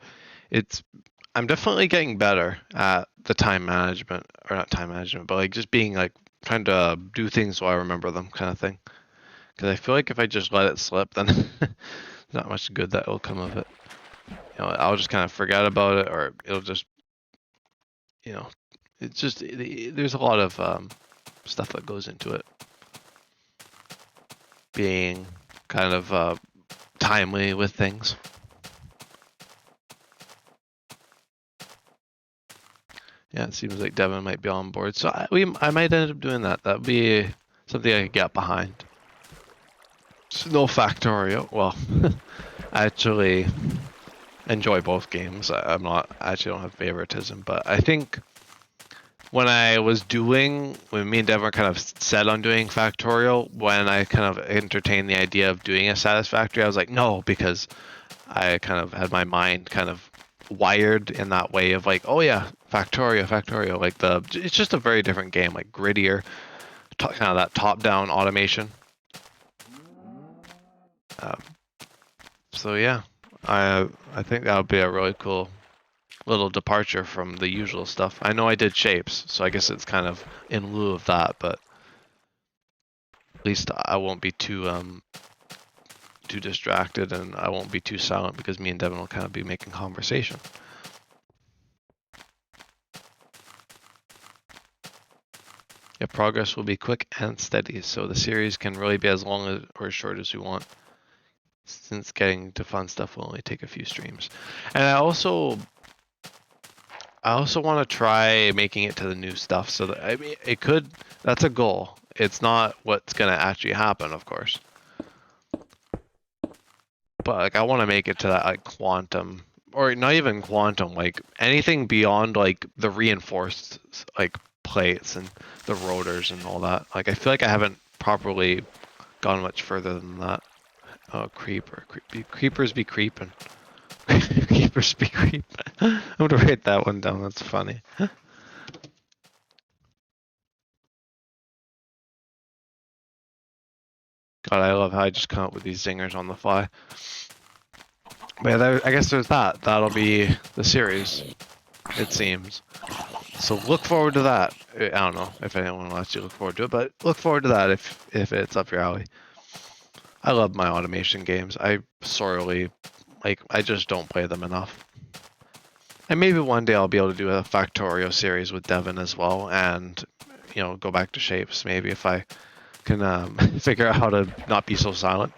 I'm definitely getting better at the time management, or not time management, but like just being like trying to do things so I remember them, kind of thing. Because I feel like if I just let it slip, then there's not much good that will come of it. I'll just kind of forget about it, or it'll just, it's just there's a lot of stuff that goes into it. Being kind of timely with things. Yeah, it seems like Devin might be on board, so I might end up doing that. That'd be something I could get behind. No Factorio. Well, I actually enjoy both games. I actually don't have favoritism, but I think when me and Devin were kind of set on doing Factorial, when I kind of entertained the idea of doing a Satisfactory, I was like, no, because I kind of had my mind kind of wired in that way of like, oh yeah, Factorio, like it's just a very different game, like grittier, kind of that top-down automation. So yeah, I think that would be a really cool little departure from the usual stuff. I know I did shapes, so I guess it's kind of in lieu of that, but at least I won't be too distracted, and I won't be too silent because me and Devin will kind of be making conversation. Yeah, progress will be quick and steady, so the series can really be as long as or as short as we want, since getting to fun stuff will only take a few streams. And I also want to try making it to the new stuff, so that, I mean, that's a goal. It's not what's going to actually happen, of course. But like I want to make it to that like quantum, or not even quantum, like anything beyond like the reinforced like plates and the rotors and all that. Like I feel like I haven't properly gone much further than that. Oh, creepers be creeping. Creepers be creeping. I'm gonna write that one down. That's funny. God, I love how I just come up with these zingers on the fly. But yeah, I guess there's that. That'll be the series, it seems. So look forward to that. I don't know if anyone will actually look forward to it, but look forward to that if it's up your alley. I love my automation games. I just don't play them enough. And maybe one day I'll be able to do a Factorio series with Devin as well, and go back to shapes maybe if I can figure out how to not be so silent.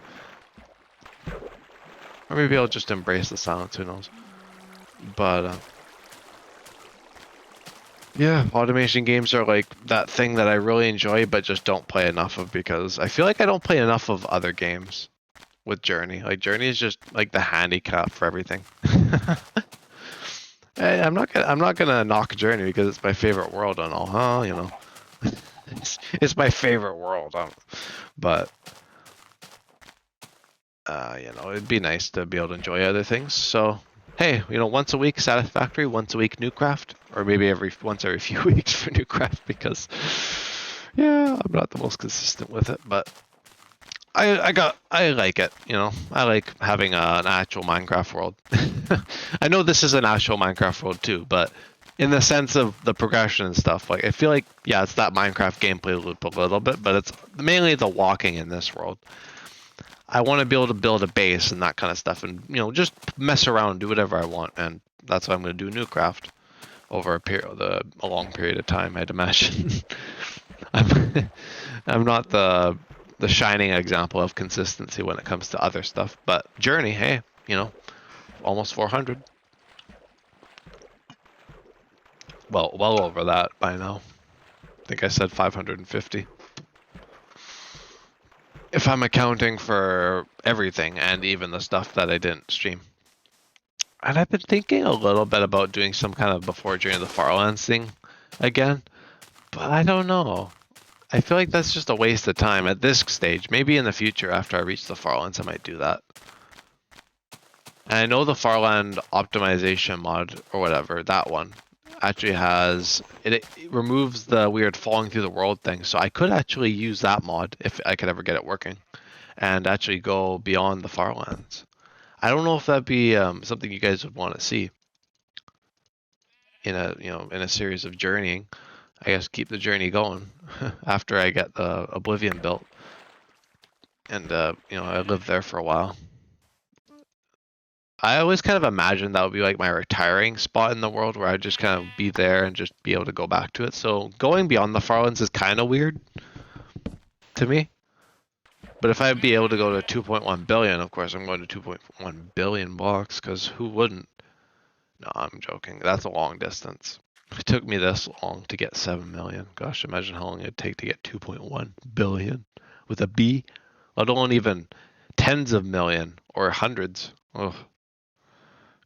Or maybe I'll just embrace the silence, who knows. But yeah, automation games are like that thing that I really enjoy but just don't play enough of, because I feel like I don't play enough of other games with Journey. Like Journey is just like the handicap for everything. Hey, I'm not gonna knock Journey because it's my favorite world and all, huh? It's my favorite world, but it'd be nice to be able to enjoy other things. So hey, once a week Satisfactory, once a week Newcraft, or maybe once every few weeks for Newcraft, because yeah, I'm not the most consistent with it, but I like it, I like having an actual Minecraft world. I know this is an actual Minecraft world too, but in the sense of the progression and stuff, like I feel like, yeah, it's that Minecraft gameplay loop a little bit, but it's mainly the walking in this world. I want to be able to build a base and that kind of stuff, and just mess around, do whatever I want, and that's what I'm going to do Newcraft over a long period of time, I'd imagine. I'm not the shining example of consistency when it comes to other stuff, but Journey, hey, almost 400. Well over that by now. I think I said 550. If I'm accounting for everything and even the stuff that I didn't stream. And I've been thinking a little bit about doing some kind of before Journey of the Farlands thing again, but I don't know. I feel like that's just a waste of time at this stage. Maybe in the future after I reach the Farlands I might do that. And I know the Farland optimization mod or whatever, that one, actually has it removes the weird falling through the world thing. So I could actually use that mod if I could ever get it working, and actually go beyond the Farlands. I don't know if that'd be something you guys would want to see in a in a series of journeying. I guess keep the journey going after I get the Oblivion built, and I lived there for a while. I always kind of imagined that would be like my retiring spot in the world, where I'd just kind of be there and just be able to go back to it. So going beyond the Farlands is kind of weird to me. But if I'd be able to go to 2.1 billion, of course I'm going to 2.1 billion blocks, because who wouldn't? No, I'm joking. That's a long distance. It took me this long to get 7 million. Gosh, imagine how long it'd take to get 2.1 billion with a B, let alone even tens of million or hundreds. Ugh.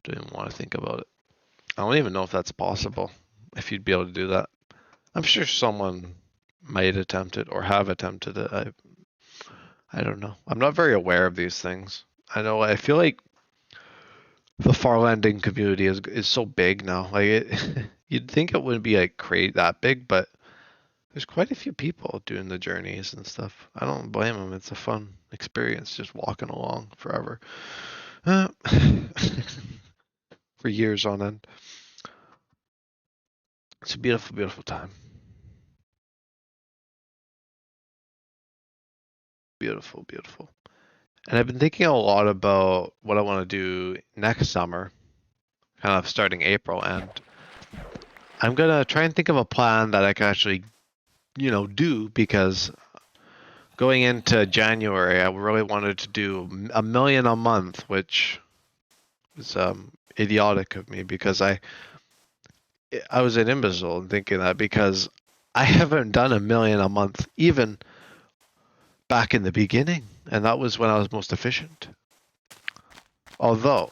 Don't even want to think about it. I don't even know if that's possible, if you'd be able to do that. I'm sure someone might attempt it or have attempted it. I don't know. I'm not very aware of these things. I feel like the Farlanding community is so big now. Like you'd think it wouldn't be like that big, but there's quite a few people doing the journeys and stuff. I don't blame them. It's a fun experience just walking along forever. For years on end. It's a beautiful, beautiful time. Beautiful, beautiful. And I've been thinking a lot about what I want to do next summer, kind of starting April, and I'm gonna try and think of a plan that I can actually, do, because going into January, I really wanted to do 1 million a month, which is idiotic of me, because I was an imbecile in thinking that, because I haven't done 1 million a month even back in the beginning, and that was when I was most efficient. Although,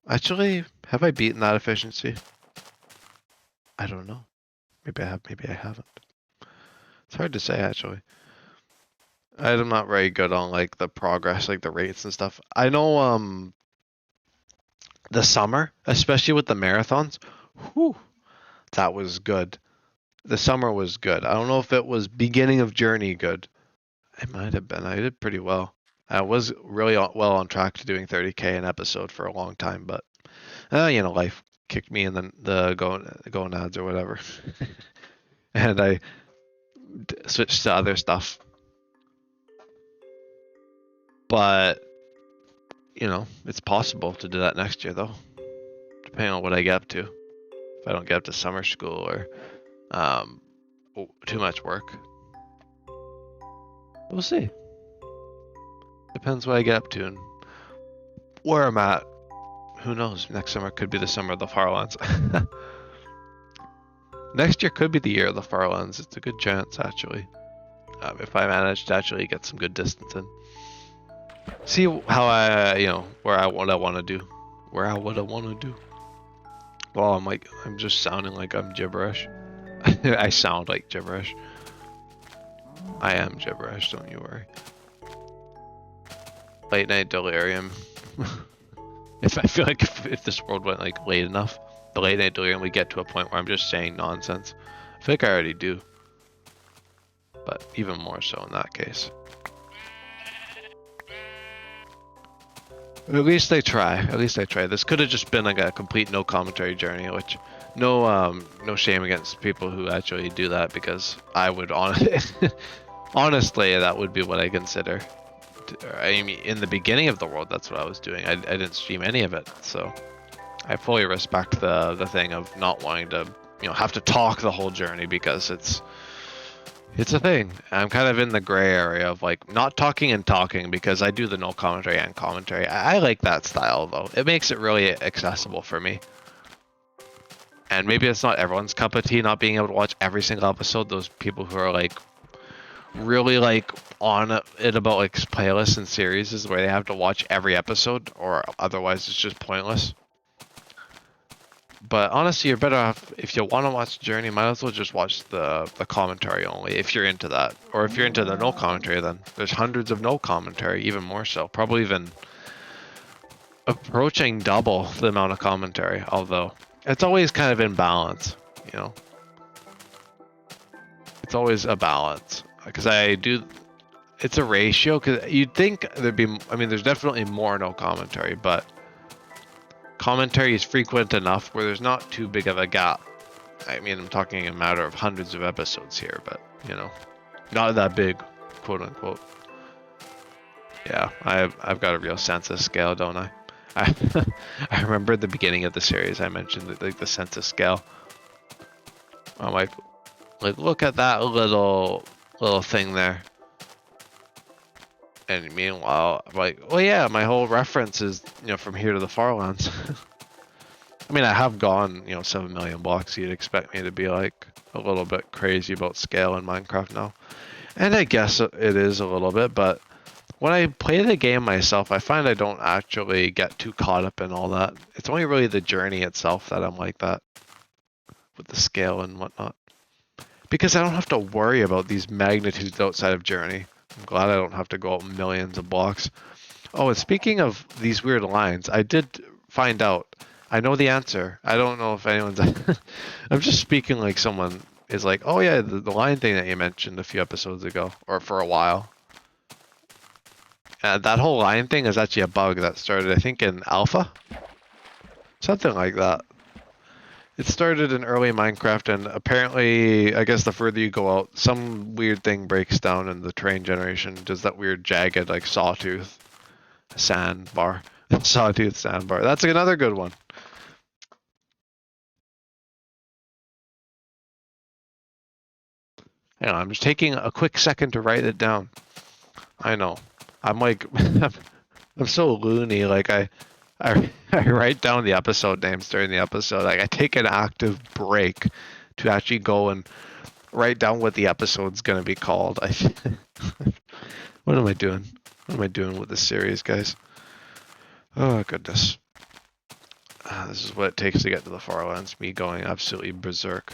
actually, have I beaten that efficiency? I don't know. Maybe I have, maybe I haven't. It's hard to say, actually. I'm not very good on like the progress, like the rates and stuff. I know the summer, especially with the marathons, whew, that was good. The summer was good. I don't know if it was beginning of journey good. It might have been. I did pretty well. I was really well on track to doing 30K an episode for a long time, but life kicked me in the gonads or whatever, and I switched to other stuff. But it's possible to do that next year, though, depending on what I get up to. If I don't get up to summer school or too much work, we'll see. Depends what I get up to and where I'm at. Who knows? Next summer could be the summer of the Farlands. Next year could be the year of the Farlands. It's a good chance, actually, if I manage to actually get some good distance in. See how what I want to do. Where I would want to do. Well, I'm just sounding like I'm gibberish. I sound like gibberish. I am gibberish, don't you worry. Late night delirium. If I feel like if this world went like late enough, the late night delirium would get to a point where I'm just saying nonsense. I feel like I already do. But even more so in that case. At least they try. At least they try. This could have just been like a complete no commentary journey, which no shame against people who actually do that, because I would honestly, that would be what I consider. I mean, in the beginning of the world, that's what I was doing. I didn't stream any of it, so I fully respect the thing of not wanting to have to talk the whole journey, because it's a thing. I'm kind of in the gray area of like not talking and talking, because I do the no commentary and commentary. I like that style, though. It makes it really accessible for me. And maybe it's not everyone's cup of tea, not being able to watch every single episode. Those people who are like really like on it about like playlists and series is where they have to watch every episode, or otherwise it's just pointless. But honestly, you're better off, if you want to watch Journey, might as well just watch the commentary only, if you're into that. Or if you're into the no commentary, then there's hundreds of no commentary, even more so. Probably even approaching double the amount of commentary, although it's always kind of in balance, you know. It's always a balance because I do. It's a ratio because you'd think there'd be. I mean, there's definitely more no commentary, but commentary is frequent enough where there's not too big of a gap. I mean, I'm talking a matter of hundreds of episodes here, but you know, not that big, quote unquote. Yeah, I've got a real sense of scale, don't I? I I remember at the beginning of the series I mentioned that, like the sense of scale. I'm like look at that little thing there. And meanwhile, I'm like, well, yeah, my whole reference is from here to the Farlands. I mean, I have gone 7 million blocks. You'd expect me to be like a little bit crazy about scale in Minecraft now, and I guess it is a little bit, but when I play the game myself, I find I don't actually get too caught up in all that. It's only really the journey itself that I'm like that with the scale and whatnot. Because I don't have to worry about these magnitudes outside of Journey. I'm glad I don't have to go out millions of blocks. Oh, and speaking of these weird lines, I did find out. I know the answer. I don't know if anyone's... I'm just speaking like someone is like, oh yeah, the line thing that you mentioned a few episodes ago, or for a while. That whole line thing is actually a bug that started, I think, in alpha? Something like that. It started in early Minecraft, and apparently, I guess the further you go out, some weird thing breaks down in the terrain generation. Does that weird jagged, like, Sawtooth Sandbar. Sawtooth Sandbar. That's another good one. Hang on, I'm just taking a quick second to write it down. I know. I'm like, I'm so loony. Like, I write down the episode names during the episode. Like, I take an active break to actually go and write down what the episode's going to be called. What am I doing? What am I doing with this series, guys? Oh, goodness. This is what it takes to get to the Farlands. Me going absolutely berserk.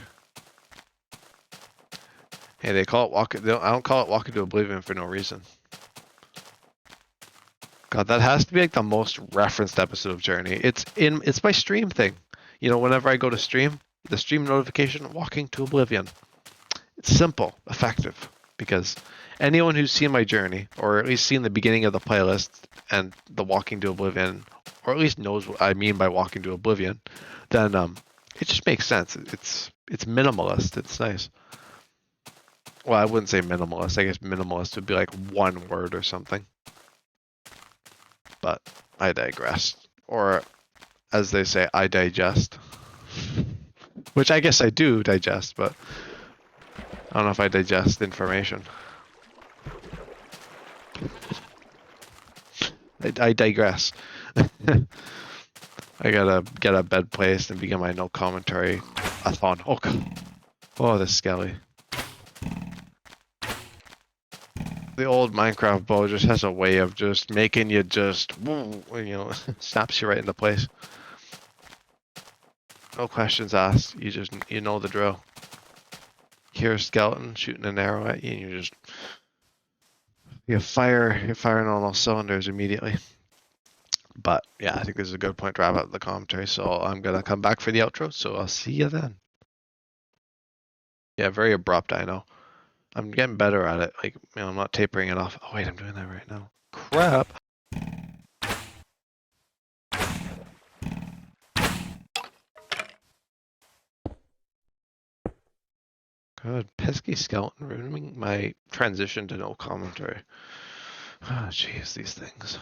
Hey, they call it walking. I don't call it walking to oblivion for no reason. God, that has to be like the most referenced episode of Journey. It's my stream thing. Whenever I go to stream, the stream notification, walking to oblivion. It's simple, effective, because anyone who's seen my journey, or at least seen the beginning of the playlist and the walking to oblivion, or at least knows what I mean by walking to oblivion, then it just makes sense. It's minimalist. It's nice. Well, I wouldn't say minimalist. I guess minimalist would be like one word or something. But I digress. Or, as they say, I digest. Which I guess I do digest, but I don't know if I digest information. I digress. I gotta get a bed placed and begin my no commentary a-thon. Oh, God. Oh, this skelly. The old Minecraft bow just has a way of just making you just, snaps you right into place. No questions asked. You know the drill. Hear a skeleton shooting an arrow at you, and you're firing on all cylinders immediately. But yeah, I think this is a good point to wrap up the commentary. So I'm gonna come back for the outro. So I'll see you then. Yeah, very abrupt. I know. I'm getting better at it. Like, I'm not tapering it off. Oh wait, I'm doing that right now. Crap. Good. Pesky skeleton ruining my transition to no commentary. Ah, jeez, these things.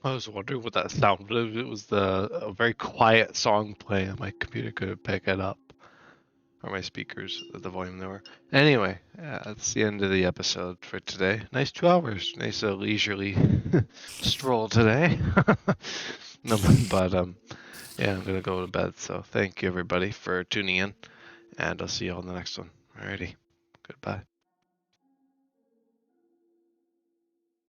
I was wondering what that sound was. It was a very quiet song playing. My computer couldn't pick it up, or my speakers, the volume they were. Anyway, that's the end of the episode for today. Nice 2 hours. Nice leisurely stroll today. No, but yeah, I'm gonna go to bed. So thank you everybody for tuning in, and I'll see you all in the next one. Alrighty, goodbye.